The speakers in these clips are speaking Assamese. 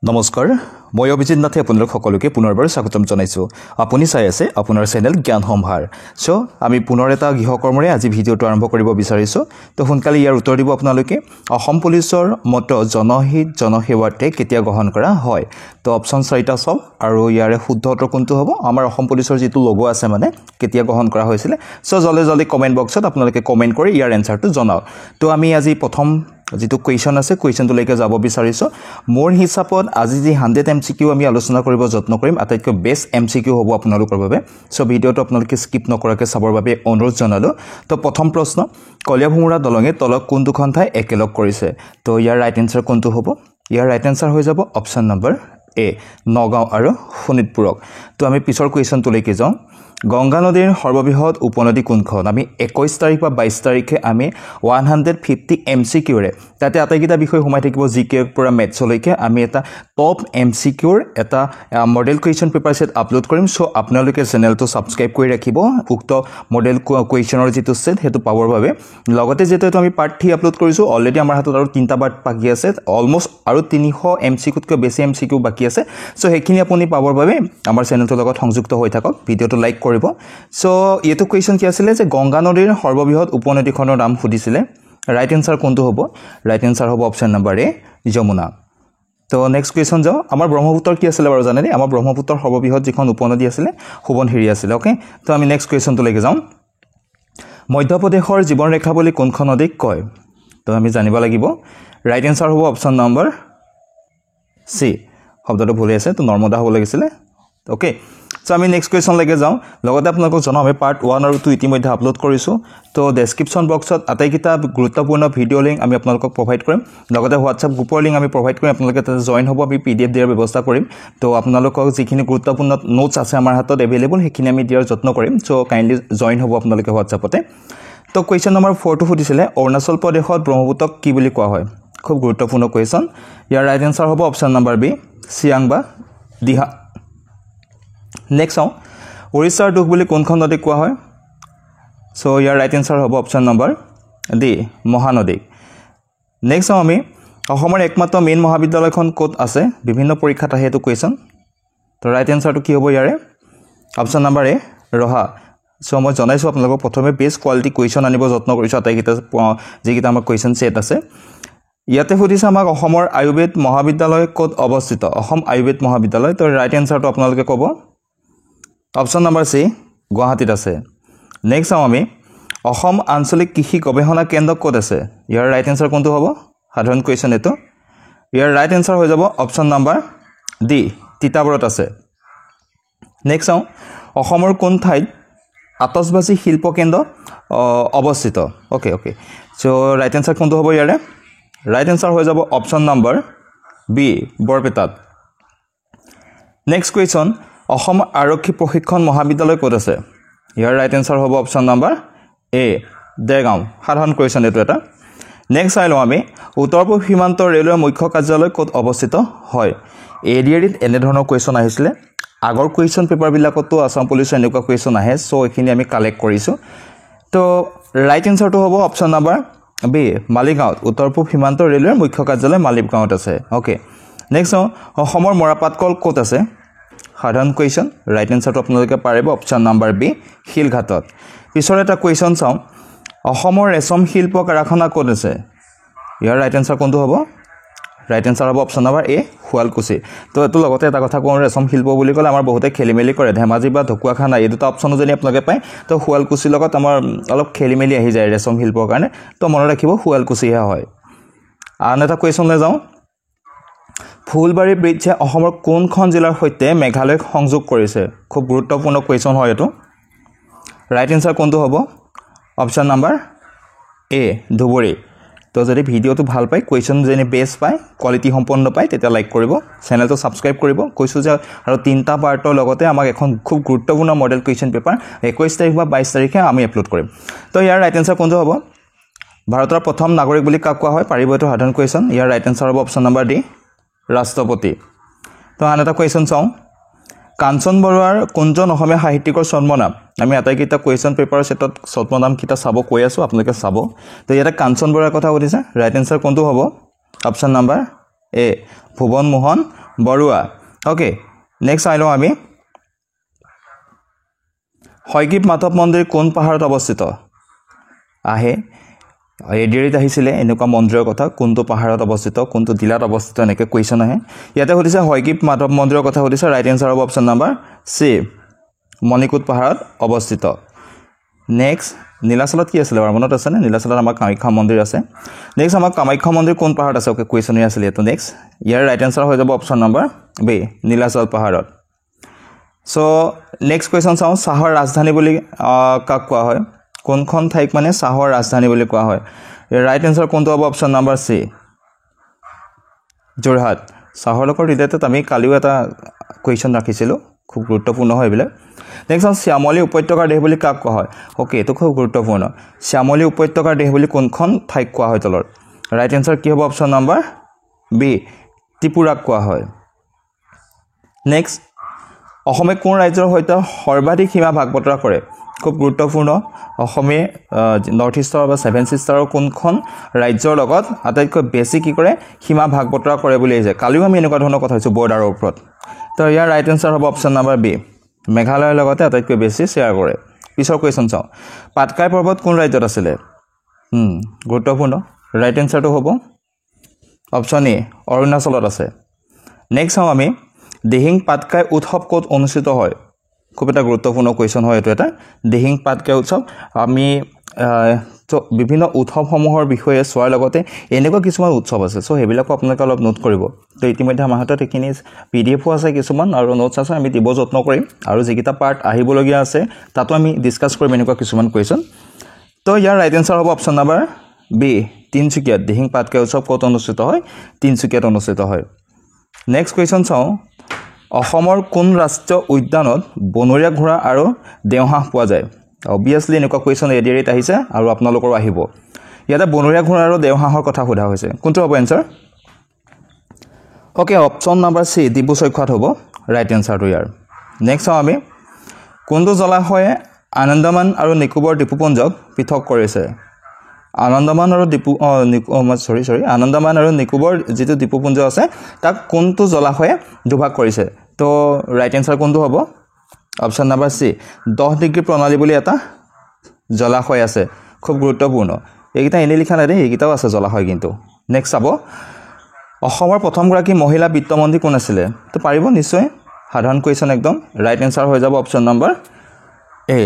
নমস্কাৰ মই অভিজিত নাথে আপোনালোক সকলোকে পুনৰবাৰ স্বাগতম জনাইছো আপুনি চাই আছে আপোনাৰ চেনেল জ্ঞান সম্ভাৰ সো আমি পুনৰ এটা গৃহকৰ্মৰে আজি ভিডিওটো আৰম্ভ কৰিব বিচাৰিছো তো সোনকালে ইয়াৰ উত্তৰ দিব আপোনালোকে অসম পুলিচৰ মত জনহিত জনসেৱাতে কেতিয়া গ্ৰহণ কৰা হয় তো অপচন 4টা সব আৰু ইয়াৰে শুদ্ধ উত্তৰ কোনটো হ'ব আমাৰ অসম পুলিচৰ যেটো লোগো আছে মানে কেতিয়া গ্ৰহণ কৰা হৈছিল সো জলদি কমেন্ট বক্সত আপোনালোকে কমেন্ট কৰি ইয়াৰ এনসাৰটো জনাওক তো আমি আজি প্ৰথম যেটো কোৱেশ্চন আছে কোৱেশ্চনটো লৈকে যাব বিচাৰিছো মোৰ হিচাপত আজি যি 100 এমসিকিউ আমি আলোচনা কৰিব যত্ন কৰিম আটাইতকৈ বেষ্ট এমসিকিউ হ'ব আপোনালোকৰ বাবে সো ভিডিওটো আপোনালোকে স্কিপ নকৰাকৈ চাবৰ বাবে অনুৰোধ জনালো তো প্ৰথম প্ৰশ্ন কলিয়াভোমোৰা দলঙে তলক কোন দুখন ঠাই একেলগ কৰিছে তো ইয়াৰ ৰাইট আনসাৰ কোনটো হ'ব ইয়াৰ ৰাইট আনসাৰ হৈ যাব অপচন নম্বৰ এ নগাঁও আৰু শোণিতপুৰক তো আমি পিছৰ কোৱেশ্চনটো লৈকে যাওঁ গংগা নদীৰ সৰ্ববৃহৎ উপনদী কোনখন আমি 21 তাৰিখ বা 22 তাৰিখে আমি 150 এমসিকিউৰে তাতে আটাইকিটা বিষয় সোমাই থাকিব জিকে পুৰা মেথছলৈকে আমি এটা টপ এমসিকিউৰ এটা model question paper set upload কৰিম সো আপোনালোকে চেনেলটো সাবস্ক্ৰাইব কৰি ৰাখিব উক্ত মডেল কুৱেশ্চনৰ যেটো সেট হেতু পাবৰ বাবে লগতে যেটো আমি পাৰ্ট 3 আপলোড কৰিছো অলৰেডি আমাৰ হাতত আৰু 3টা পাৰ্ট বাকি আছে অলমোস্ট আৰু 300 এমসিকিউতকৈ বেছি এমসিকিউ বাকি আছে সো হেখিনি আপুনি পাবৰ বাবে আমাৰ চেনেলটোৰ লগত সংযুক্ত হৈ থাকক ভিডিওটো লাইক কৰিব সো এটো কোৱেশ্চন কি আছিল যে গংগা নদীৰ সৰ্ববৃহৎ উপনদীখনৰ নাম সুধিছিলে ৰাইট আনসাৰ কোনটো হ'ব ৰাইট আনসাৰ হ'ব অপচন নম্বৰ এ যমুনা তো নেক্সট কোৱেশ্চন যাও আমাৰ ব্ৰহ্মপুত্ৰৰ কি আছিল বাৰু জানেনে আমাৰ ব্ৰহ্মপুত্ৰৰ সৰ্ববৃহৎ যিখন উপনদী আছিল সোৱণশিৰি আছিল ওকে তো আমি নেক্সট কোৱেশ্চনটো লৈকে যাওঁ মধ্যপ্ৰদেশৰ জীৱন ৰেখা বুলি কোনখন নদীক কয় তো আমি জানিব লাগিব ৰাইট আনসাৰ হ'ব অপচন নম্বৰ সি শব্দটো ভুল আছে তো নৰ্মদা হ'ব লাগিছিল ওকে সো আমি নেক্সট কোৱেশ্চন লৈকে যাওঁ লগতে আপোনালোকক জনাম আমি পাৰ্ট 1 আৰু 2 ইতিমধ্যে আপলোড কৰিছো তো ডেসক্ৰিপচন বক্সত আটাইকিটা গুৰুত্বপূৰ্ণ ভিডিও লিংক আমি আপোনালোকক প্ৰভাইড কৰিম লগতে হোৱাটছআপ গ্ৰুপৰ লিংক আমি প্ৰভাইড কৰিম আপোনালোকে তাতে জয়েন হ'ব আমি পিডিএফ দিয়াৰ ব্যৱস্থা কৰিম তো আপোনালোকক যিখিনি গুৰুত্বপূৰ্ণ নোটছ আছে আমাৰ হাতত এভেইলেবল হেখিনি আমি দিয়াৰ যত্ন কৰিম সো কাইন্ডলি জয়েন হ'ব আপোনালোকে হোৱাটছআপতে তো কোৱেশ্চন নম্বৰ 4 টো সুধিছিলে অৰুণাচল প্ৰদেশত ব্ৰহ্মপুত্ৰক কি বুলি কোৱা হয় খুব গুৰুত্বপূৰ্ণ কোৱেশ্চন ইয়াৰ ৰাইট আনসাৰ হ'ব অপচন নম্বৰ বি সিয়াং বা দিহা নেক্সট ওড়িশাৰ দুখ বুলি কোনখন নদী কোৱা হয় সো ইয়াৰ ৰাইট আনসাৰ হ'ব option number D Mahanadi next আমি অসমৰ একমাত্ৰ মেইন মহাবিদ্যালয়খন ক'ত আছে বিভিন্ন পৰীক্ষাত আহে এটো কোৱেশ্চন তো ৰাইট আনসাৰটো কি হ'ব ইয়াৰে অপচন নম্বৰ এ ৰহা সো মই জনাইছো আপোনালোকক প্ৰথমে বেষ্ট কোৱালিটি কোৱেশ্চন আনিব যত্ন কৰিছো আটাইকিটা যিকিটা আমাৰ কোৱেশ্চন সেট আছে ইয়াতে সুধিছে আমাক অসমৰ আয়ুৰ্বেদ মহাবিদ্যালয় ক'ত অৱস্থিত অসম আয়ুৰ্বেদ মহাবিদ্যালয় তো ৰাইট আনসাৰটো আপোনালোকে ক'ব অপচন নম্বৰ সি গুৱাহাটীত আছে নেক্সট আমি অসম আঞ্চলিক কৃষি গৱেষণা কেন্দ্ৰ ক'ত আছে ইয়াৰ ৰাইট আনসাৰ কোনটো হ'ব সাধাৰণ কোৱেশ্চন এটো ইয়াৰ ৰাইট আনসাৰ হৈ যাব অপচন নম্বৰ ডি তিতাবৰত আছে নেক্সট অসমৰ কোন ঠাইত আতচবাজি শিল্প কেন্দ্ৰ অৱস্থিত ওকে সো ৰাইট আনসাৰ কোনটো হ'ব ইয়াৰে ৰাইট আনসাৰ হৈ যাব অপচন নম্বৰ বি বৰপেটাত নেক্সট কোৱেশ্চন অসম আৰক্ষী প্ৰশিক্ষণ মহাবিদ্যালয় ক'ত আছে ইয়াৰ ৰাইট আনসাৰ হ'ব অপচন নম্বৰ এ দেগাঁও সাধাৰণ কোৱেশ্চন এটো এটা নেক্সট চাই লওঁ আমি উত্তৰ পূব সীমান্ত ৰেলৱেৰ মুখ্য কাৰ্যালয় ক'ত অৱস্থিত হয় এডিআৰিত এনে ধৰণৰ কোৱেশ্চন আহিছিলে আগৰ কোৱেশ্চন পেপাৰ বিলাকতো আসাম পুলিচৰ এনেকুৱা কোৱেশ্চন আহে সো এখিনি আমি কালেক্ট কৰিছো তো ৰাইট আনসাৰটো হ'ব অপচন নম্বৰ বি মালিগাঁৱত উত্তৰ পূব সীমান্ত ৰেলৱেৰ মুখ্য কাৰ্যালয় মালিগাঁৱত আছে ওকে নেক্সট অসমৰ মৰাপাটকল ক'ত আছে সাধাৰণ কোৱেশ্চন ৰাইট আনসাৰটো আপোনালোকে পাৰিব অপচন নম্বৰ বি শিলঘাটত পিছৰ এটা কোৱেশ্চন চাওঁ অসমৰ ৰেশম শিল্প কাৰখানা ক'ত আছে ইয়াৰ ৰাইট আনসাৰ কোনটো হ'ব ৰাইট আনসাৰ হ'ব অপচন নম্বৰ এ শুৱালকুছি তো এটো লগতে এটা কথা কোন ৰেশম শিল্প বুলি ক'লে আমাৰ বহুতে খেলিমেলি কৰে ধেমাজি বা ঢকুৱাখানা এই দুটা অপচনো যদি আপোনালোকে পায় তো শুৱালকুছি লগত আমাৰ অলপ খেলিমেলি আহি যায় ৰেশম শিল্পৰ কাৰণে তো মনত ৰাখিব শুৱালকুছিহে হয় আন এটা কোৱেশ্চনলৈ যাওঁ ফুলবাৰী ব্ৰিজে অসমৰ কোনখন জিলাৰ সৈতে মেঘালয়ক সংযোগ কৰিছে খুব গুৰুত্বপূৰ্ণ কোৱেশ্চন হয় এটো ৰাইট আনসাৰ কোনটো হ'ব অপচন নম্বৰ এ ধুবুৰী তো যদি ভিডিওটো ভাল পায় কোৱেশ্চন যেনে বেষ্ট পায় কোৱালিটি সম্পন্ন পায় তেতিয়া লাইক কৰিব চেনেলটো সাবস্ক্ৰাইব কৰিব কৈছো যে আৰু 3টা পাৰ্টৰ লগতে আমাক এখন খুব গুৰুত্বপূৰ্ণ মডেল কুৱেশ্চন পেপাৰ 21 তাৰিখ বা 22 তাৰিখে আমি আপলোড কৰিম তো ইয়াৰ ৰাইট আনসাৰ কোনটো হ'ব ভাৰতৰ প্ৰথম নাগৰিক বুলি কাক কোৱা হয় পাৰিব এটো সাধাৰণ কোৱেশ্চন ইয়াৰ ৰাইট আনসাৰ হ'ব অপচন নম্বৰ ডি ৰাষ্ট্ৰপতি তো আন এটা কোৱেশ্চন চাওঁ কাঞ্চন বৰুৱাৰ কোনজন অসমীয়া সাহিত্যিকৰ জন্মনাম আমি আটাইকিটা কোৱেশ্চন পেপাৰ সেটত জন্মনাম কিটা চাব কৈ আছো আপোনালোকে চাব তো ইয়াতে কাঞ্চন বৰুৱাৰ কথা সুধিছে ৰাইট আনসাৰ কোনটো হ'ব অপচন নম্বৰ এ ভুৱন মোহন বৰুৱা ওকে নেক্সট চাই লওঁ আমি হয়গ্ৰীৱ মাধৱ মন্দিৰ কোন পাহাৰত অৱস্থিত আহে এডিৰিত আহিছিলে এনেকুৱা মন্দিৰৰ কথা কোনটো পাহাৰত অৱস্থিত কোনটো জিলাত অৱস্থিত এনেকৈ কুৱেশ্যন আহে ইয়াতে সুধিছে হয়গ্ৰীৱ মাধৱ মন্দিৰৰ কথা সুধিছে ৰাইট এনসাৰ হ'ব অপশ্যন নাম্বাৰ চি মণিকোট পাহাৰত অৱস্থিত নেক্সট নীলাচলত কি আছিলে বাৰু মনত আছেনে নীলাচলত আমাৰ কামাখ্যা মন্দিৰ আছে নেক্সট আমাৰ কামাখ্যা মন্দিৰ কোন পাহাৰত আছে ওকে কুৱেশ্যনে আছিলে এইটো নেক্সট ইয়াৰ ৰাইট এনসাৰ হৈ যাব অপশ্যন নাম্বাৰ বি নীলাচল পাহাৰত সো নেক্সট কুৱেশ্যন চাওঁ চাহৰ ৰাজধানী বুলি কাক কোৱা হয় কোনখন ঠাইক মানে চাহৰ ৰাজধানী বুলি কোৱা হয় ৰাইট এনসাৰ কোনটো হ'ব অপশ্যন নাম্বাৰ চি যোৰহাট চাহৰ লগত ৰিলেটেড আমি কালিও এটা কুৱেশ্যন ৰাখিছিলোঁ খুব গুৰুত্বপূৰ্ণ হয় এইবিলাক নেক্সট চাওঁ শ্যামলী উপত্যকাৰ দেশ বুলি কাক কোৱা হয় ওকে এইটো খুব গুৰুত্বপূৰ্ণ শ্যামলী উপত্যকাৰ দেশ বুলি কোনখন ঠাইক কোৱা হয় তলৰ ৰাইট এনসাৰ কি হ'ব অপশ্যন নাম্বাৰ বি ত্ৰিপুৰাক কোৱা হয় নেক্সট অসমে কোন ৰাজ্যৰ সৈতে সৰ্বাধিক সীমা ভাগ বতৰা কৰে খুব গুৰুত্বপূৰ্ণ অসমে নৰ্থ ইষ্টৰ বা ছেভেন ছিষ্টাৰৰ কোনখন ৰাজ্যৰ লগত আটাইতকৈ বেছি কি কৰে সীমা ভাগ বতৰা কৰে বুলি আহিছে কালিও আমি এনেকুৱা ধৰণৰ কথা কৈছোঁ বৰ্ডাৰৰ ওপৰত তো ইয়াৰ ৰাইট এনসাৰ হ'ব অপশ্যন নাম্বাৰ বি মেঘালয়ৰ লগতে আটাইতকৈ বেছি শ্বেয়াৰ কৰে পিছৰ কুৱেশ্যন চাওঁ পাটকাই পৰ্বত কোন ৰাজ্যত আছিলে গুৰুত্বপূৰ্ণ ৰাইট এনসাৰটো হ'ব অপশ্যন এ অৰুণাচলত আছে নেক্সট চাওঁ আমি দিহিং পাটকাই উৎসৱ ক'ত অনুষ্ঠিত হয় খুব এটা গুৰুত্বপূৰ্ণ কুৱেশ্যন হয় এইটো এটা দিহিং পাটকাই উৎসৱ আমি বিভিন্ন উৎসৱসমূহৰ বিষয়ে চোৱাৰ লগতে এনেকুৱা কিছুমান উৎসৱ আছে চ' সেইবিলাকো আপোনালোকে অলপ নোট কৰিব তো ইতিমধ্যে আমাৰ হাতত এইখিনি PDF আছে কিছুমান আৰু নোটছ আছে আমি দিব যত্ন কৰিম আৰু যিকেইটা পাৰ্ট আহিবলগীয়া আছে তাতো আমি ডিছকাছ কৰিম এনেকুৱা কিছুমান কুৱেশ্যন তো ইয়াৰ ৰাইট এনসাৰ হ'ব অপশ্যন নাম্বাৰ বি তিনিচুকীয়াত দিহিং পাটকাই উৎসৱ ক'ত অনুষ্ঠিত হয় তিনিচুকীয়াত অনুষ্ঠিত হয় নেক্সট কুৱেশ্যন চাওঁ অসমৰ কোন ৰাষ্ট্ৰীয় উদ্যানত বনৰীয়া ঘোঁৰা আৰু দেওহাঁহ পোৱা যায় অবভিয়াছলি এনেকুৱা কুৱেশ্যন এডিৰিত আহিছে আৰু আপোনালোকৰ আহিব ইয়াতে বনৰীয়া ঘোঁৰা আৰু দেওহাঁহৰ কথা সোধা হৈছে কোনটো হ'ব answer okay option number C ডিব্ৰু চৈখোৱাত হ'ব ৰাইট এনসাৰটো ইয়াৰ নেক্সট চাওঁ আমি কোনটো জলাশয়ে আনন্দামান আৰু নিকোবৰ দ্বীপপুঞ্জক পৃথক কৰিছে আনন্দামান আৰু আনন্দামান আৰু নিকোবৰ যিটো দ্বীপপুঞ্জ আছে তাক কোনটো জলাশয়ে দুভাগ কৰিছে তো ৰাইট এনসাৰ কোনটো হ'ব অপশ্যন নাম্বাৰ চি 10 ডিগ্ৰী প্ৰণালী বুলি এটা জলাশয় আছে খুব গুৰুত্বপূৰ্ণ এইকেইটা এনেই লিখা নাই দেই এইকেইটাও আছে জলাশয় কিন্তু নেক্সট চাব অসমৰ প্ৰথমগৰাকী মহিলা বিত্তমন্ত্ৰী কোন আছিলে তো পাৰিব নিশ্চয় সাধাৰণ কুৱেশ্যন একদম ৰাইট এনসাৰ হৈ যাব অপশ্যন নাম্বাৰ এ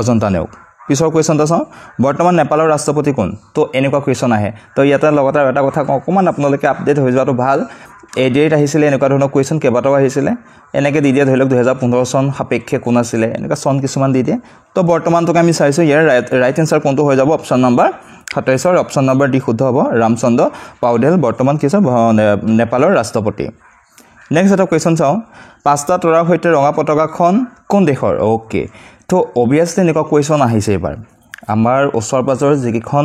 অজন্তা নেওগ পিছৰ কুৱেশ্যনটা চাওঁ বৰ্তমান নেপালৰ ৰাষ্ট্ৰপতি কোন তো এনেকুৱা কুৱেশ্যন আহে তো ইয়াতে লগতে এটা কথা অকণমান আপোনালোকে আপডেট হৈ যোৱাটো ভাল এডিৰিত আহিছিলে এনেকুৱা ধৰণৰ কুৱেশ্যন কেইবাটাও আহিছিলে এনেকৈ দি দিয়ে ধৰি লওক 2015 চন সাপেক্ষে কোন আছিলে এনেকুৱা চন কিছুমান দি দিয়ে তো বৰ্তমানটোক আমি চাইছোঁ ইয়াৰ ৰাইট এনসাৰ কোনটো হৈ যাব option number 27 option number D শুদ্ধ হ'ব ৰামচন্দ্ৰ পাউডেল বৰ্তমান কি নেপালৰ ৰাষ্ট্ৰপতি নেক্সট এটা কুৱেশ্যন চাওঁ 5টা তৰাৰ সৈতে ৰঙা পতাকাখন কোন দেশৰ ওকে তো অবভিয়াছলি এনেকুৱা কুৱেশ্যন আহিছে এবাৰ আমাৰ ওচৰ পাজৰ যিকেইখন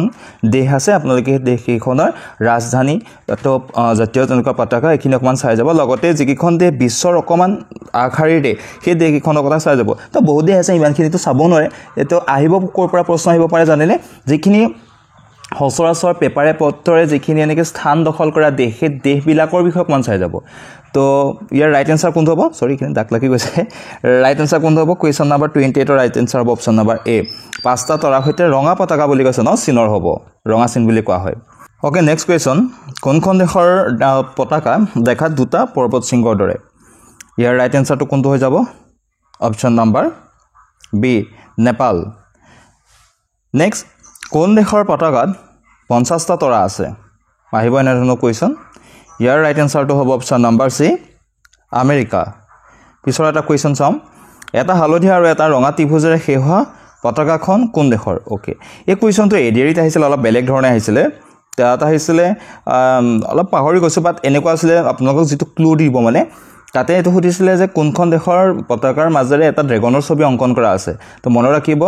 দেশ আছে আপোনালোকে দেশকেইখনৰ ৰাজধানী তো জাতীয় তেনেকুৱা পতাকা এইখিনি অকণমান চাই যাব লগতে যিকেইখন দেশ বিশ্বৰ অকণমান আগশাৰীৰ দেশ সেই দেশকেইখনৰ কথা চাই যাব তো বহুত দেশ আছে ইমানখিনিতো চাব নোৱাৰে এইটো আহিব ক'ৰ পৰা প্ৰশ্ন আহিব পাৰে জানেনে যিখিনি সচৰাচৰ পেপাৰে পত্ৰৰে যিখিনি এনেকৈ স্থান দখল কৰা দেশ সেই দেশবিলাকৰ বিষয়ে অকণমান চাই যাব তো ইয়াৰ ৰাইট এনসাৰ কোনটো হ'ব সৰি এইখিনি দাগ লাগি গৈছে ৰাইট এনসাৰ কোনটো হ'ব কুৱেশ্যন নাম্বাৰ 28 ৰাইট এনসাৰ হ'ব অপশ্যন নাম্বাৰ এ 5টা তৰাৰ সৈতে ৰঙা পতাকা বুলি কৈছে ন চিনৰ হ'ব ৰঙা চিন বুলি কোৱা হয় ওকে নেক্সট কুৱেশ্যন কোনখন দেশৰ পতাকা দেখাত দুটা পৰ্বত শৃংগৰ দৰে ইয়াৰ ৰাইট এনসাৰটো কোনটো হৈ যাব option number B Nepal next কোন দেশৰ পতাকাত 50টা তৰা আছে আহিব এনেধৰণৰ কুৱেশ্যন ইয়াৰ ৰাইট এনসাৰটো হ'ব অপশ্যন নাম্বাৰ চি আমেৰিকা পিছৰ এটা কুৱেশ্যন চাম এটা হালধীয়া আৰু এটা ৰঙা ত্ৰিভুজেৰে শেষ হোৱা পতাকাখন কোন দেশৰ ওকে এই কুৱেশ্যনটো এডিৰিত আহিছিলে অলপ বেলেগ ধৰণে আহিছিলে তাত আহিছিলে অলপ পাহৰি গৈছোঁ বাট এনেকুৱা আছিলে আপোনালোকক যিটো ক্লু দিব মানে তাতে এইটো সুধিছিলে যে কোনখন দেশৰ পতাকাৰ মাজেৰে এটা ড্ৰেগনৰ ছবি অংকন কৰা আছে তো মনত ৰাখিব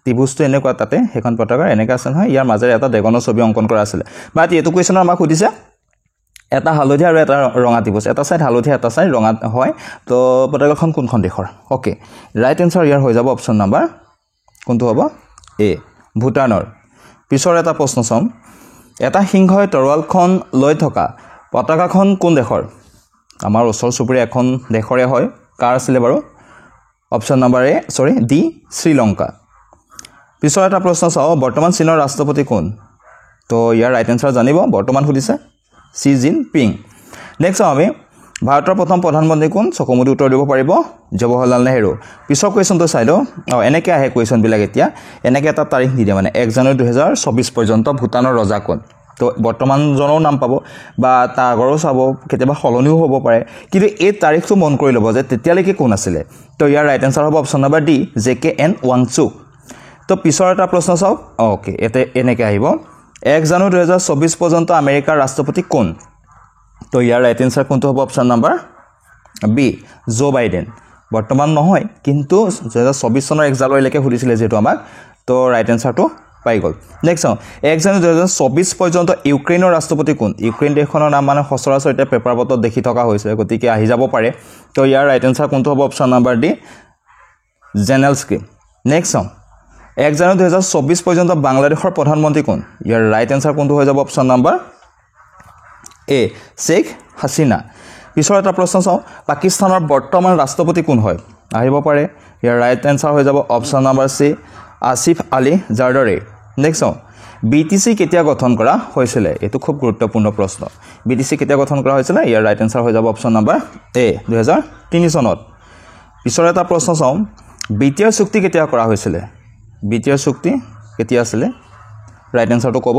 ত্ৰিভুজটো এনেকুৱা তাতে সেইখন পতাকাৰ এনেকুৱা আছে নহয় ইয়াৰ মাজেৰে এটা ড্ৰেগনৰ ছবি অংকন কৰা আছিলে বাট এইটো কুৱেশ্যনৰ আমাক সুধিছে এটা হালধীয়া আৰু এটা ৰঙা ত্ৰিভুজ এটা সাইড হালধীয়া এটা সাইড ৰঙা হয় তো পতাকাখন কোনখন দেশৰ ওকে ৰাইট এনসাৰ ইয়াৰ হৈ যাব অপশ্যন নাম্বাৰ কোনটো হ'ব এ ভূটানৰ পিছৰ এটা প্ৰশ্ন চাম এটা সিংহই তৰোৱালখন লৈ থকা পতাকাখন কোন দেশৰ আমাৰ ওচৰ চুবুৰীয়া এখন দেশৰে হয় কাৰ আছিলে বাৰু option number A D Sri Lanka পিছৰ এটা প্ৰশ্ন চাও বৰ্তমান চীনৰ ৰাষ্ট্ৰপতি কোন তো ইয়াৰ ৰাইট আনসাৰ জানিব বৰ্তমান সুধিছে চি জিনপিং নেক্সট আমি ভাৰতৰ প্ৰথম প্ৰধানমন্ত্ৰী কোন চকমুদি উত্তৰ দিব পাৰিব জৱাহৰলাল নেহৰু পিছৰ কোৱেশ্যনটো চাই লও এনেকৈ আহে কোৱেশ্যনবিলাক এতিয়া এনেকৈ এটা তাৰিখ দি দিয়ে মানে 1 জানুৱাৰী 2024 পৰ্যন্ত ভূটানৰ ৰজা কোন তো বৰ্তমান জনৰ নাম পাব বা তাৰ আগৰো চাব কেতিয়াবা সলনিও হ'ব পাৰে কিন্তু এই তাৰিখটো মন কৰি ল'ব যে তেতিয়ালৈকে কোন আছিলে তো ইয়াৰ ৰাইট আনসাৰ হ'ব option number D JKN Wangchuk তো পিছৰ এটা প্ৰশ্ন চাওক ওকে এতে এনেকৈ আহিব 1 জানুৱাৰী 2024 পৰ্যন্ত আমেৰিকাৰ ৰাষ্ট্ৰপতি কোন তো ইয়াৰ ৰাইট আনসাৰ কোনটো হ'ব option number B Joe Biden বৰ্তমান নহয় কিন্তু 2024 চনৰ 1 জানুৱাৰীলৈকে সুধিছিলে যেটো আমাক তো ৰাইট আনসাৰটো পাই গল নেক্সট 1 জানুৱাৰী 2024 পৰ্যন্ত ইউক্ৰেইনৰ ৰাষ্ট্ৰপতি কোন ইউক্ৰেইন দেশখনৰ নাম মানে সচৰাচৰ এটা পেপাৰ পত্ৰত দেখি থকা হৈছে গতিকে আহি যাব পাৰে তো ইয়াৰ ৰাইট আনসাৰ কোনটো হ'ব অপশ্যন নম্বৰ ডি জেনেলস্কি নেক্সট 1 জানুৱাৰী 2024 পৰ্যন্ত বাংলাদেশৰ প্ৰধানমন্ত্ৰী কোন ইয়াৰ ৰাইট আনসাৰ কোনটো হৈ যাব অপশ্যন নম্বৰ এ শেখ হাসিনা পিছৰ এটা প্ৰশ্ন চাও পাকিস্তানৰ বৰ্তমান ৰাষ্ট্ৰপতি কোন হয় আহিব পাৰে ইয়াৰ ৰাইট আনসাৰ হৈ যাব অপশ্যন নম্বৰ সি আসিফ আলী জাৰদাৰী নেক্সট বিটিসি কেতিয়া গঠন কৰা হৈছিল এটো খুব গুৰুত্বপূৰ্ণ প্ৰশ্ন বিটিসি কেতিয়া গঠন কৰা হৈছিল ইয়াৰ ৰাইট আনসাৰ হৈ যাব অপশ্যন নম্বৰ এ 2003 চনত পিছৰ এটা প্ৰশ্ন চাও বিটিআৰ চুক্তি কেতিয়া কৰা হৈছিল বিটিআৰ চুক্তি কেতিয়া আছিল ৰাইট আনসাৰটো ক'ব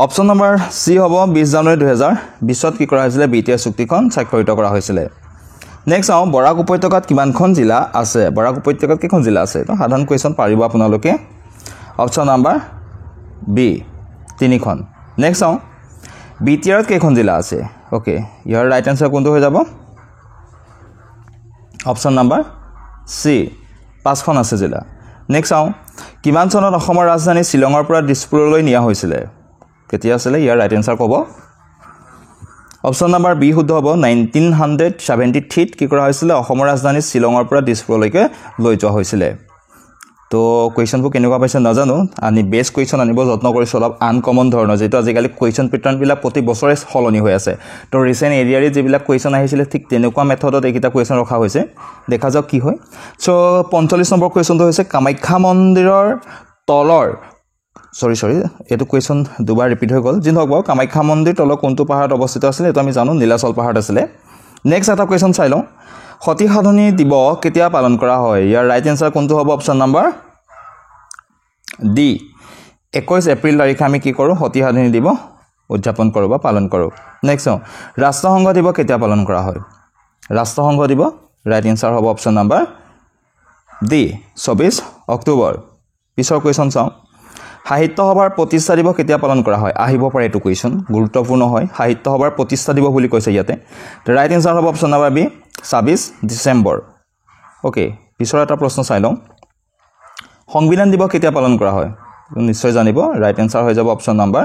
অপশ্যন নম্বৰ সি হ'ব 20 জানুৱাৰী 2020 কি কৰা হৈছিল বিটিআৰ চুক্তিখন স্বাক্ষৰিত কৰা হৈছিল নেক্সট চাও বৰাক উপত্যকাত কিমানখন জিলা আছে বৰাক উপত্যকাত কেইখন জিলা আছে তো সাধাৰণ কোৱেশ্যন পাৰিব আপোনালোকে অপশ্যন নম্বৰ বি 3খন নেক্সট চাও বিটিআৰত কেইখন জিলা আছে ওকে ইয়াৰ ৰাইট আনসাৰ কোনটো হৈ যাব অপশ্যন নম্বৰ সি 5খন আছে জিলা নেক্সট চাও কিমান চনত অসমৰ ৰাজধানী শিলঙৰ পৰা দিছপুৰলৈ নিয়া হৈছিল কেতিয়া আছিল ইয়াৰ ৰাইট আনসাৰ ক'ব অপশ্যন নম্বৰ বি শুদ্ধ হ'ব 1973 কি কৰা হৈছিল অসমৰ ৰাজধানী শিলঙৰ পৰা দিছপুৰলৈকে লৈ যোৱা হৈছিল তো কোৱেশ্যনবোৰ কেনেকুৱা পাইছে নাজানো আমি বেছ কোৱেশ্যন আনিব যত্ন কৰিছো অলপ আনকমন ধৰণৰ যেটো আজিকালি কোৱেশ্যন পেটাৰ্ণ বিলাক প্ৰতি বছৰে সলনি হৈ আছে তো ৰিসেন্ট এৰিয়াৰে যিবিলাক কোৱেশ্যন আহিছিল ঠিক তেনেকুৱা মেথডত এইটা কোৱেশ্যন ৰখা হৈছে দেখা যাওক কি হয় সো 45 নম্বৰ কোৱেশ্যনটো হৈছে কামাখ্যা মন্দিৰৰ তলৰ সৰি এটো কোৱেশ্যন দুবাৰ ৰিপিট হৈ গল জিন হক বাও কামাখ্যা মন্দিৰ তলৰ কোনটো পাহাৰত অৱস্থিত আছিল এটো আমি জানো নীলাচল পাহাৰত আছিল নেক্সট এটা কোৱেশ্যন চাই লওঁ সতী সাধনী দিৱস কেতিয়া পালন কৰা হয় ইয়াৰ ৰাইট আনসাৰ কোনটো হ'ব অপশ্যন নম্বৰ ডি 21 এপ্ৰিল তাৰিখে আমি কি কৰো সতী সাধনী দিৱস উদযাপন কৰো বা পালন কৰো নেক্সট ৰাষ্ট্ৰসংঘ দিৱস কেতিয়া পালন কৰা হয় ৰাষ্ট্ৰসংঘ দিৱস ৰাইট আনসাৰ হ'ব অপশ্যন নম্বৰ ডি 24 অক্টোবৰ পিছৰ কোৱেশ্যন চাও সাহিত্য সভাৰ প্ৰতিষ্ঠা দিৱস কেতিয়া পালন কৰা হয় আহিব পাৰে এটো কোৱেশ্যন গুৰুত্বপূৰ্ণ হয় সাহিত্য সভাৰ প্ৰতিষ্ঠা দিৱস বুলি কৈছে ইয়াতে ৰাইট আনসাৰ হ'ব option number B 26 December okay পিছৰ এটা প্ৰশ্ন চাই লওঁ সংবিধান দিৱস কেতিয়া পালন কৰা হয় নিশ্চয় জানিব ৰাইট আনসাৰ হৈ যাব অপশ্যন নম্বৰ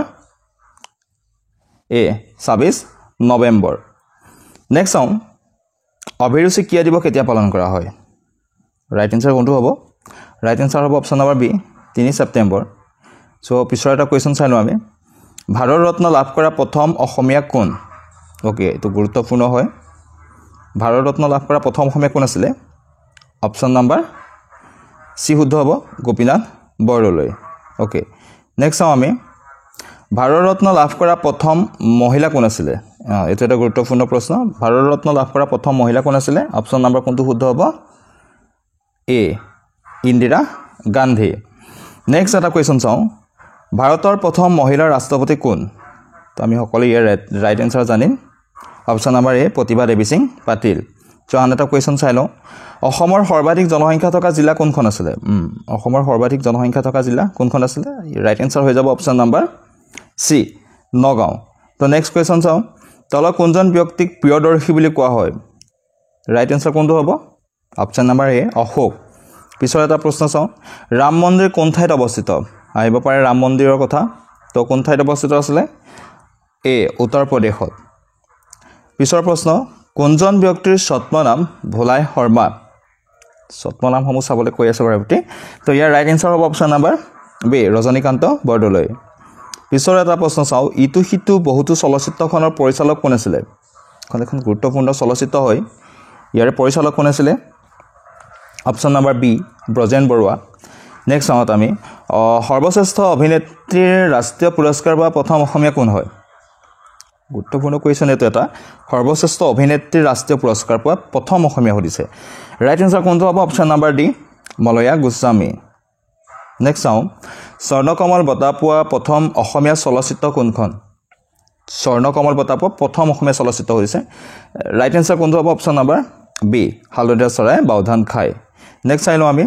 এ 26 নৱেম্বৰ নেক্সট চাওঁ অভিৰুচি ক্ৰিয়া দিৱস কেতিয়া পালন কৰা হয় ৰাইট আনসাৰ কোনটো হ'ব ৰাইট আনসাৰ হ'ব option number B 3 September so পিছৰ এটা কোৱেশ্যন চাই লওঁ আমি ভাৰত ৰত্ন লাভ কৰা প্ৰথম অসমীয়া কোন ওকে এটো গুৰুত্বপূৰ্ণ হয় ভাৰত ৰত্ন লাভ কৰা প্ৰথম অসমীয়া কোন আছিল অপশ্যন নম্বৰ সি শুদ্ধ হ'ব গোপীনাথ বৰদলৈ ওকে নেক্সট চাওঁ আমি ভাৰত ৰত্ন লাভ কৰা প্ৰথম মহিলা কোন আছিল এটো এটা গুৰুত্বপূৰ্ণ প্ৰশ্ন ভাৰত ৰত্ন লাভ কৰা প্ৰথম মহিলা কোন আছিল অপশ্যন নম্বৰ কোনটো শুদ্ধ হ'ব এ ইন্দিৰা গান্ধী নেক্সট এটা কোৱেশ্যন চাওঁ ভাৰতৰ প্ৰথম মহিলা ৰাষ্ট্ৰপতি কোন তো আমি সকলো ইয়াৰ ৰাইট আনসাৰ জানিম অপশ্যন নম্বৰ এ প্ৰতিভা দেৱী সিং পাটিল তো আন এটা কোৱেশ্যন চাই লওঁ অসমৰ সৰ্বাধিক জনসংখ্যা থকা জিলা কোনখন আছিল অসমৰ সৰ্বাধিক জনসংখ্যা থকা জিলা কোনখন আছিল ৰাইট আনসাৰ হৈ যাব অপশ্যন নম্বৰ সি নগাঁও তো নেক্সট কোৱেশ্যন চাওঁ তলৰ কোনজন ব্যক্তিক প্ৰিয়দৰ্শী বুলি কোৱা হয় ৰাইট আনসাৰ কোনটো হ'ব অপশ্যন নম্বৰ এ অশোক পিছৰ এটা প্ৰশ্ন চাওঁ ৰাম মন্দিৰ কোন ঠাইত অৱস্থিত আহিব পাৰে ৰাম মন্দিৰৰ কথা তো কোন ঠাইত অৱস্থিত আছিল এ উত্তৰ প্ৰদেশত পিছৰ প্ৰশ্ন কোনজন ব্যক্তিৰ ছদ্মনাম ভোলাই শৰ্মা ছদ্মনামসমূহ চাবলৈ কৈ আছে বাৰু তো ইয়াৰ ৰাইট আনসাৰ হ'ব option number B Rajanikanta Bordoloi পিছৰ এটা প্ৰশ্ন চাওঁ ইটো সিটো বহুতো চলচ্চিত্ৰখনৰ পৰিচালক কোন আছিল এখন গুৰুত্বপূৰ্ণ চলচ্চিত্ৰ হয় ইয়াৰে পৰিচালক কোন আছিল option number B Brajen Barua next চাওঁ আমি সৰ্বশ্ৰেষ্ঠ অভিনেত্ৰীৰ ৰাষ্ট্ৰীয় পুৰস্কাৰ বা প্ৰথম অসমীয়া কোন হয় গুৰুত্বপূৰ্ণ কুৱেশ্যন এইটো এটা সৰ্বশ্ৰেষ্ঠ অভিনেত্ৰীৰ ৰাষ্ট্ৰীয় পুৰস্কাৰ পোৱা প্ৰথম অসমীয়া সুধিছে ৰাইট এনসাৰ কোনটো হ'ব অপচন নম্বৰ ডি মলয়া গোস্বামী নেক্সট চাওঁ স্বৰ্ণকমল বঁটা পোৱা প্ৰথম অসমীয়া চলচ্চিত্ৰ কোনখন স্বৰ্ণকমল বঁটা পোৱা প্ৰথম অসমীয়া চলচ্চিত্ৰ হৈছে ৰাইট এনসাৰ কোনটো হ'ব অপচন নম্বৰ বি হালধীয়া চৰাই বাওধান খাই নেক্সট চাই লওঁ আমি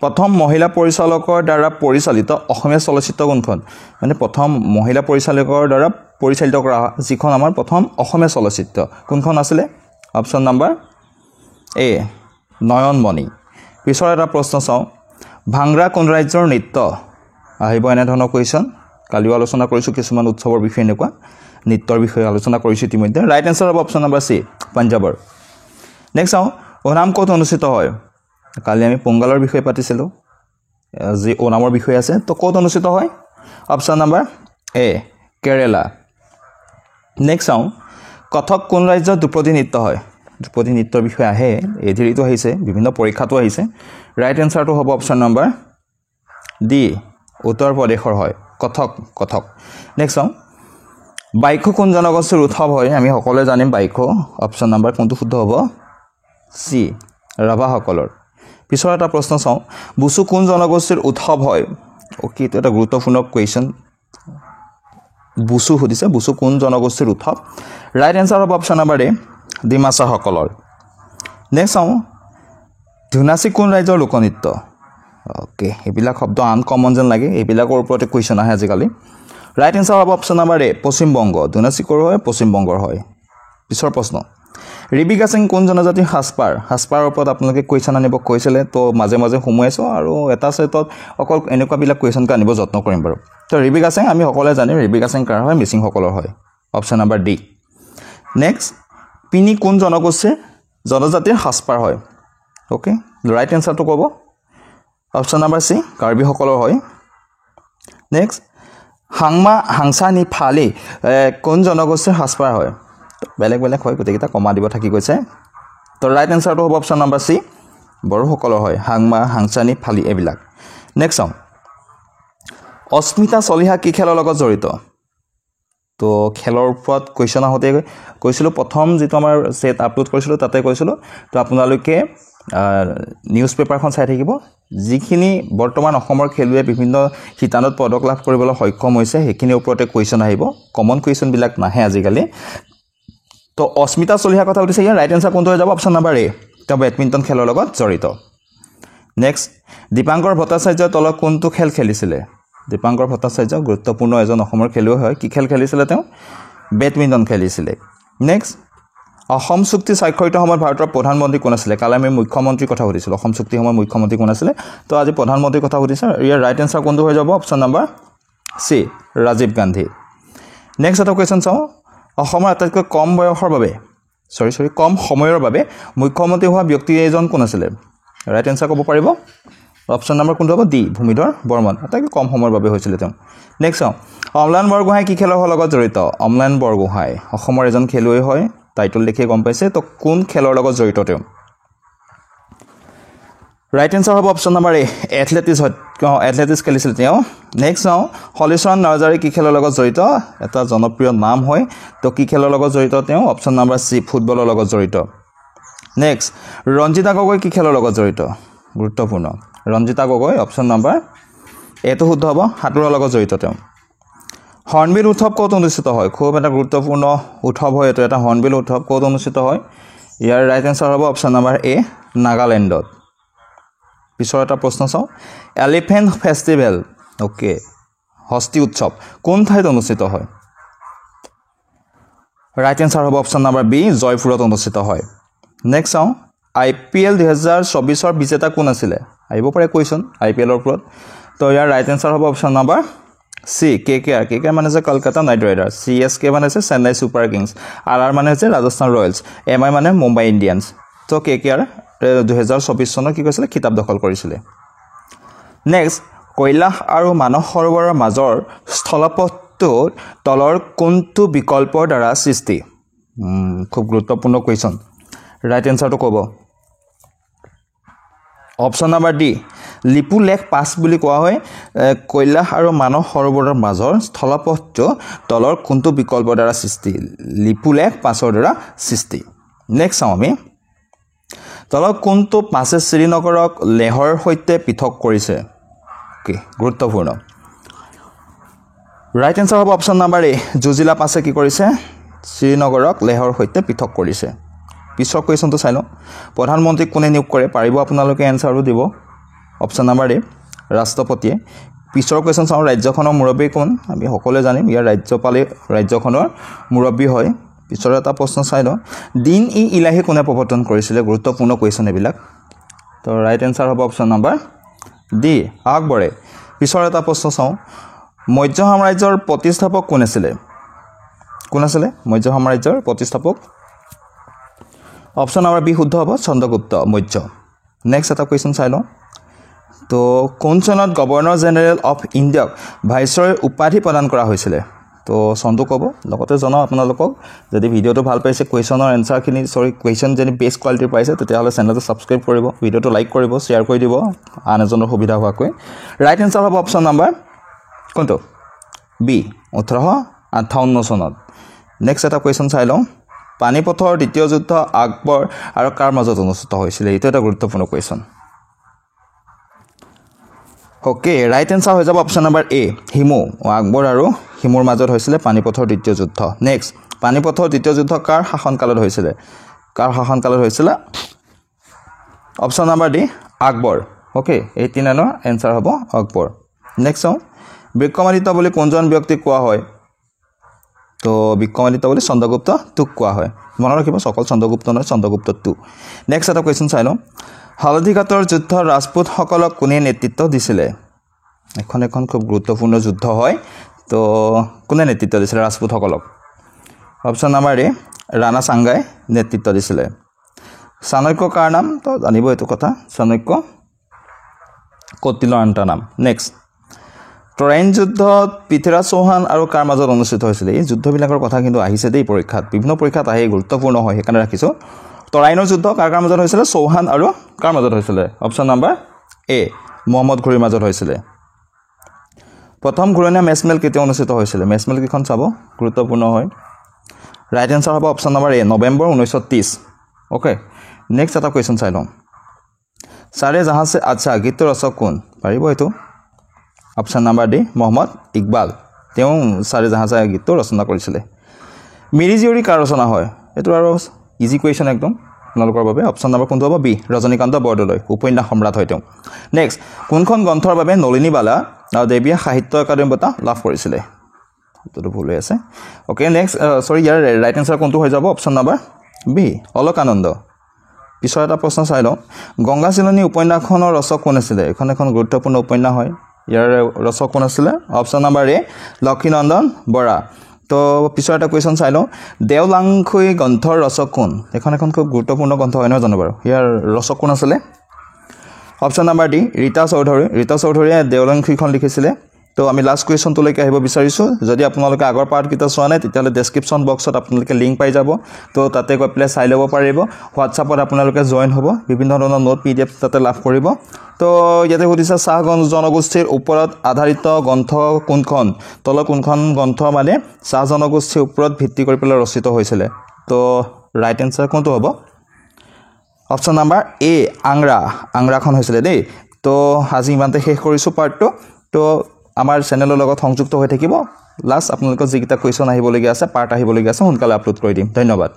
প্ৰথম মহিলা পৰিচালকৰ দ্বাৰা পৰিচালিত অসমীয়া চলচ্চিত্ৰ কোনখন মানে প্ৰথম মহিলা পৰিচালকৰ দ্বাৰা পৰিচালিত কৰা যিখন আমাৰ প্ৰথম অসমীয়া চলচ্চিত্ৰ কোনখন আছিলে অপচন নম্বৰ এ নয়নমণি পিছৰ এটা প্ৰশ্ন চাওঁ ভাংৰা কোন ৰাজ্যৰ নৃত্য আহিব এনেধৰণৰ কুৱেশ্যন কালিও আলোচনা কৰিছোঁ কিছুমান উৎসৱৰ বিষয়ে এনেকুৱা নৃত্যৰ বিষয়ে আলোচনা কৰিছোঁ ইতিমধ্যে ৰাইট এনসাৰ হ'ব অপচন নম্বৰ চি পাঞ্জাৱৰ নেক্সট চাওঁ ওনাম ক'ত অনুষ্ঠিত হয় কালি আমি পোংগালৰ বিষয়ে পাতিছিলোঁ যি ওনামৰ বিষয়ে আছে তো ক'ত অনুষ্ঠিত হয় অপচন নম্বৰ এ কেৰেলা নেক্সট চাওঁ কথক কোন ৰাজ্যত ধ্ৰুপদী নৃত্য হয় ধ্ৰুপদী নৃত্যৰ বিষয়ে আহে এডিৰিটো আহিছে বিভিন্ন পৰীক্ষাটো আহিছে ৰাইট এনসাৰটো হ'ব অপচন নম্বৰ ডি উত্তৰ প্ৰদেশৰ হয় কথক নেক্সট চাওঁ বাইখো কোন জনগোষ্ঠীৰ উৎসৱ হয় আমি সকলোৱে জানিম বাইখো অপচন নম্বৰ কোনটো শুদ্ধ হ'ব চি ৰাভাসকলৰ পিছৰ এটা প্ৰশ্ন চাওঁ বুচু কোন জনগোষ্ঠীৰ উৎসৱ হয় অ'কে এইটো এটা গুৰুত্বপূৰ্ণ কুৱেশ্যন বুচু সুধিছে বুচু কোন জনগোষ্ঠীৰ উৎসৱ ৰাইট এনসাৰ হ'ব অপচন নম্বৰ এ ডিমাছাসকলৰ নেক্সট চাওঁ ধুনাচি কোন ৰাজ্যৰ লোকনৃত্য অ'কে এইবিলাক শব্দ আনকমন যেন লাগে এইবিলাকৰ ওপৰতে কুৱেশ্যন আহে আজিকালি ৰাইট এনসাৰ হ'ব অপচন নম্বৰ এ পশ্চিমবংগ ধুনাচি ক'ৰ হয় পশ্চিমবংগৰ হয় পিছৰ প্ৰশ্ন ৰিবিকা সিং কোন জনজাতিৰ সাজপাৰৰ ওপৰত আপোনালোকে কুৱেশ্যন আনিব কৈছিলে তো মাজে মাজে সোমোৱাইছোঁ আৰু এটা ছেটত অকল এনেকুৱাবিলাক কুৱেশ্যনকে আনিব যত্ন কৰিম বাৰু তো ৰিবিকা সিং আমি সকলোৱে জানিম ৰিবিকা সিং কাৰ হয় মিচিংসকলৰ হয় অপচন নম্বৰ ডি নেক্সট পিনি কোন জনজাতিৰ সাজপাৰ হয় অ'কে ৰাইট এনসাৰটো ক'ব অপচন নম্বৰ চি কাৰ্বিসকলৰ হয় নেক্সট হাংসা নি ফালি কোন জনগোষ্ঠীৰ সাজপাৰ হয় বেলেগ বেলেগ হয় গোটেইকেইটা কমা দিব থাকি গৈছে তো ৰাইট এনসাৰটো হ'ব অপচন নম্বৰ চি বড়োসকলৰ হয় হাংসা নি ফালি এইবিলাক নেক্সট চাওঁ অস্মিতা চলিহা কি খেলৰ লগত জড়িত তো খেলৰ ওপৰত কুৱেশ্যন আহোঁতে কৈছিলোঁ প্ৰথম যিটো আমাৰ ছেট আপলোড কৰিছিলোঁ তাতে কৈছিলোঁ তো আপোনালোকে নিউজ পেপাৰখন চাই থাকিব যিখিনি বৰ্তমান অসমৰ খেলুৱৈ বিভিন্ন শিতানত পদক লাভ কৰিবলৈ সক্ষম হৈছে সেইখিনিৰ ওপৰতে কুৱেশ্যন আহিব কমন কুৱেশ্যনবিলাক নাহে আজিকালি তো অস্মিতা চলিহাৰ কথা সুধিছে ইয়াৰ ৰাইট এনসাৰ কোনটো হৈ যাব অপচন নম্বৰ এ তেওঁ বেডমিণ্টন খেলৰ লগত জড়িত নেক্সট দীপাংকৰ ভট্টাচাৰ্যৰ তলত কোনটো খেল খেলিছিলে দীপাংকৰ ভট্টাচাৰ্য গুৰুত্বপূৰ্ণ এজন অসমৰ খেলুৱৈ হয় কি খেল খেলিছিলে তেওঁ বেডমিণ্টন খেলিছিলে নেক্সট অসম চুক্তি স্বাক্ষৰিত সময়ত ভাৰতৰ প্ৰধানমন্ত্ৰী কোন আছিলে কালি আমি মুখ্যমন্ত্ৰীৰ কথা সুধিছিলোঁ অসম চুক্তিৰ সময়ত মুখ্যমন্ত্ৰী কোন আছিলে তো আজি প্ৰধানমন্ত্ৰীৰ কথা সুধিছে ইয়াৰ ৰাইট এনসাৰ কোনটো হৈ যাব option number C Rajiv Gandhi next এটা কুৱেশ্যন চাওঁ অসমৰ আটাইতকৈ কম সময়ৰ বাবে মুখ্যমন্ত্ৰী হোৱা ব্যক্তি এজন কোন আছিলে ৰাইট এনসাৰ ক'ব পাৰিব অপচন নম্বৰ কোনটো হ'ব ডি ভূমিধৰ বৰ্মন আটাইতকৈ কম সময়ৰ বাবে হৈছিলে তেওঁ নেক্সট চাওঁ অম্লান বৰগোহাঁই কি খেলৰ লগত জড়িত অম্লান বৰগোহাঁই অসমৰ এজন খেলুৱৈ হয় টাইটল দেখিয়ে গম পাইছে তো কোন খেলৰ লগত জড়িত তেওঁ ৰাইট এনসাৰ হ'ব অপচন নম্বৰ এ এথলেটিক্স খেলিছিল তেওঁ নেক্সট চাওঁ হলিচৰণ নাৰ্জাৰী কি খেলৰ লগত জড়িত এটা জনপ্ৰিয় নাম হয় তো কি খেলৰ লগত জড়িত তেওঁ অপচন নম্বৰ চি ফুটবলৰ লগত জড়িত নেক্সট ৰঞ্জিতা গগৈ কি খেলৰ লগত জড়িত গুৰুত্বপূৰ্ণ ৰঞ্জিতা গগৈ অপচন নম্বৰ এটো শুদ্ধ হ'ব সাঁতোৰৰ লগত জড়িত তেওঁ হৰ্ণবিল উৎসৱ ক'ত অনুষ্ঠিত হয় খুব এটা গুৰুত্বপূৰ্ণ উৎসৱ হয় এইটো এটা হৰ্ণবিল উৎসৱ ক'ত অনুষ্ঠিত হয় ইয়াৰ ৰাইট এনসাৰ হ'ব অপচন নম্বৰ এ নাগালেণ্ডত পিছৰ এটা প্ৰশ্ন চাওঁ এলিফেণ্ট ফেষ্টিভেল অ'কে হস্তি উৎসৱ কোন ঠাইত অনুষ্ঠিত হয় ৰাইট এনসাৰ হ'ব অপচন নম্বৰ বি জয়পুৰত অনুষ্ঠিত হয় নেক্সট চাওঁ IPL 2024 বিজেতা কোন আছিলে আহিব পাৰে কুৱেশ্যন IPL ওপৰত তো ইয়াৰ ৰাইট এনসাৰ হ'ব অপচন নম্বৰ চি KKR মানে হৈছে কলকাতা নাইট ৰাইডাৰ্ছ CSK মানে হৈছে চেন্নাই ছুপাৰ কিংছ RR মানে হৈছে ৰাজস্থান ৰয়েলছ MI মানে মুম্বাই ইণ্ডিয়ানছ তো KKR 2024 চনত কি কৈছিলে খিতাপ দখল কৰিছিলে নেক্সট কৈলাশ আৰু মানস সৰোবৰৰ মাজৰ স্থলপথটোৰ তলৰ কোনটো বিকল্পৰ দ্বাৰা সৃষ্টি খুব গুৰুত্বপূৰ্ণ কুৱেশ্যন ৰাইট এনসাৰটো ক'ব option number D Lipulekh pass বুলি কোৱা হয় কৈলাশ আৰু মানস সৰোবৰৰ মাজৰ স্থলপথটো তলৰ কোনটো বিকল্পৰ দ্বাৰা সৃষ্টি লিপু লেক পাছৰ দ্বাৰা সৃষ্টি নেক্সট চাওঁ আমি তলৰ কোনটো পাছে শ্ৰীনগৰক লেহৰ সৈতে পৃথক কৰিছে কি গুৰুত্বপূৰ্ণ ৰাইট এনসাৰ হ'ব অপশ্যন নাম্বাৰ এ জুজিলা পাছে কি কৰিছে শ্ৰীনগৰক লেহৰ সৈতে পৃথক কৰিছে পিছৰ কুৱেশ্যনটো চাই লওঁ প্ৰধানমন্ত্ৰীক কোনে নিয়োগ কৰে পাৰিব আপোনালোকে এনসাৰটো দিব অপশ্যন নাম্বাৰ এ ৰাষ্ট্ৰপতিয়ে পিছৰ কুৱেশ্যন চাওঁ ৰাজ্যখনৰ মুৰব্বী কোন আমি সকলোৱে জানিম ইয়াৰ ৰাজ্যপালে ৰাজ্যখনৰ মুৰব্বী হয় পিছৰ এটা প্ৰশ্ন চাই লওঁ দিন ই ইলাহি কোনে প্ৰৱৰ্তন কৰিছিলে গুৰুত্বপূৰ্ণ কুৱেশ্যন এইবিলাক তো ৰাইট এনসাৰ হ'ব অপশ্যন নাম্বাৰ ডি আকবৰে পিছৰ এটা প্ৰশ্ন চাওঁ মৌৰ্য সাম্ৰাজ্যৰ প্ৰতিষ্ঠাপক কোন আছিলে মৌৰ্য সাম্ৰাজ্যৰ প্ৰতিষ্ঠাপক অপশ্যন নাম্বাৰ বি শুদ্ধ হ'ব চন্দ্ৰগুপ্ত মৌৰ্য নেক্সট এটা কুৱেশ্যন চাই লওঁ তো কোন চনত গভৰ্ণৰ জেনেৰেল অফ ইণ্ডিয়াক ভাইচৰয়ৰ উপাধি প্ৰদান কৰা হৈছিলে তো চনটো ক'ব লগতে জনাওঁ আপোনালোকক যদি ভিডিঅ'টো ভাল পাইছে কুৱেশ্যনৰ এনসাৰখিনি কুৱেশ্যন যদি বেষ্ট কোৱালিটিৰ পাইছে তেতিয়াহ'লে চেনেলটো ছাবস্ক্ৰাইব কৰিব ভিডিঅ'টো লাইক কৰিব শ্বেয়াৰ কৰি দিব আন এজনৰ সুবিধা হোৱাকৈ ৰাইট এনসাৰ হ'ব অপশ্যন নাম্বাৰ কোনটো বি 1858 চনত নেক্সট এটা কুৱেশ্যন চাই লওঁ পানীপথৰ দ্বিতীয় যুদ্ধ আকবৰ আৰু কাৰ মাজত অনুষ্ঠিত হৈছিলে এইটো এটা গুৰুত্বপূৰ্ণ কুৱেশ্যন ওকে ৰাইট এনসাৰ হৈ যাব অপশ্যন নাম্বাৰ এ হিমু আকবৰ আৰু হিমুৰ মাজত হৈছিলে পানীপথৰ দ্বিতীয় যুদ্ধ নেক্সট পানীপথৰ দ্বিতীয় যুদ্ধ কাৰ শাসনকালত হৈছিলে option number D Akbar okay 89ৰ এনসাৰ হ'ব আকবৰ নেক্সট চাওঁ বিক্ৰমাদিত্য বুলি কোনজন ব্যক্তিক কোৱা হয় তো বিক্ৰমাদিত্য বুলি চন্দ্ৰগুপ্তক কোৱা হয় মনত ৰাখিব সকল চন্দ্ৰগুপ্ত নহয় চন্দ্ৰগুপ্ত টু নেক্সট এটা কুৱেশ্যন চাই লওঁ হালদিঘাটৰ যুদ্ধ ৰাজপুতসকলক কোনে নেতৃত্ব দিছিলে এখন খুব গুৰুত্বপূৰ্ণ যুদ্ধ হয় তো কোনে নেতৃত্ব দিছিলে ৰাজপুতসকলক অপশ্যন নাম্বাৰ এ ৰাণা সাংগাই নেতৃত্ব দিছিলে চাণক্য কাৰ নাম তো জানিব এইটো কথা চাণক্য কৌটিল্যৰ আনটা নাম নেক্সট তৰাইন যুদ্ধত পৃথ্বীৰাজ চৌহান আৰু কাৰ মাজত অনুষ্ঠিত হৈছিলে এই যুদ্ধবিলাকৰ কথা কিন্তু আহিছে দেই পৰীক্ষাত বিভিন্ন পৰীক্ষাত আহে গুৰুত্বপূৰ্ণ হয় সেইকাৰণে ৰাখিছোঁ তৰাইনৰ যুদ্ধ কাৰ মাজত হৈছিলে চৌহান আৰু কাৰ মাজত হৈছিলে অপশ্যন নাম্বাৰ এ মহম্মদ ঘুৰিৰ মাজত হৈছিলে প্ৰথম ঘূৰণীয়া মেচমেল কেতিয়া অনুষ্ঠিত হৈছিলে মেচমেল কেইখন চাব গুৰুত্বপূৰ্ণ হয় ৰাইট এনসাৰ হ'ব অপশ্যন নাম্বাৰ এ নৱেম্বৰ 1930 ওকে নেক্সট এটা কুৱেশ্যন চাই লওঁ চাৰে জাহাঁ সে আচ্ছা গীতটোৰ ৰচক কোন পাৰিব এইটো option number D Muhammad Iqbal তেওঁ চাৰে জাহাঁ সে গীতটো ৰচনা কৰিছিলে মিৰি জীয়ৰী কাৰ ৰচনা হয় এইটো আৰু ইজি কুৱেশ্যন একদম আপোনালোকৰ বাবে অপশ্যন নাম্বাৰ কোনটো হ'ব বি ৰজনীকান্ত বৰদলৈ উপন্যাস সম্ৰাট হয় তেওঁ নেক্সট কোনখন গ্ৰন্থৰ বাবে নলিনীবালা আৰু দেৱীয়ে সাহিত্য একাডেমী বঁটা লাভ কৰিছিলে এইটো ভুল হৈ আছে ওকে নেক্সট ইয়াৰ ৰাইট এনসাৰ কোনটো হৈ যাব অপশ্যন নাম্বাৰ বি অলকানন্দ পিছৰ এটা প্ৰশ্ন চাই লওঁ গংগা চিলনী উপন্যাসখনৰ ৰচক কোন আছিলে এখন গুৰুত্বপূৰ্ণ উপন্যাস হয় ইয়াৰ ৰচক কোন আছিলে অপশ্যন নাম্বাৰ এ লক্ষীনন্দন বৰা তো পিছৰ এটা কুৱেশ্যন চাই লওঁ দেওলাংখুই গ্ৰন্থৰ ৰচক কোন এখন খুব গুৰুত্বপূৰ্ণ গ্ৰন্থ হয় নহয় জানো বাৰু ইয়াৰ ৰচক কোন আছিলে অপশ্যন নাম্বাৰ ডি ৰীতা চৌধুৰীয়ে দেওলাংখুইখন লিখিছিলে তো আমি লাষ্ট কুৱেশ্যনটোলৈকে আহিব বিচাৰিছোঁ যদি আপোনালোকে আগৰ পাৰ্টকেইটা চোৱা নাই তেতিয়াহ'লে ডেছক্ৰিপশ্যন বক্সত আপোনালোকে লিংক পাই যাব তো তাতে গৈ পেলাই চাই ল'ব পাৰিব হোৱাটছআপত আপোনালোকে জইন হ'ব বিভিন্ন ধৰণৰ নোট PDF তাতে লাভ কৰিব তো ইয়াতে সুধিছে চাহ জনগোষ্ঠীৰ ওপৰত আধাৰিত গ্ৰন্থ কোনখন তলৰ কোনখন গ্ৰন্থ মানে চাহ জনগোষ্ঠীৰ ওপৰত ভিত্তি কৰি পেলাই ৰচিত হৈছিলে তো ৰাইট এনসাৰ কোনটো হ'ব অপশ্যন নাম্বাৰ এ আংৰাখন হৈছিলে দেই তো আজি ইমানতে শেষ কৰিছোঁ পাৰ্টটো তো আমাৰ চেনেলৰ লগত সংযুক্ত হৈ থাকিব লাষ্ট আপোনালোকৰ যিকেইটা কুৱেশ্যন আহিবলগীয়া আছে পাৰ্ট আহিবলগীয়া আছে সোনকালে আপলোড কৰি দিম ধন্যবাদ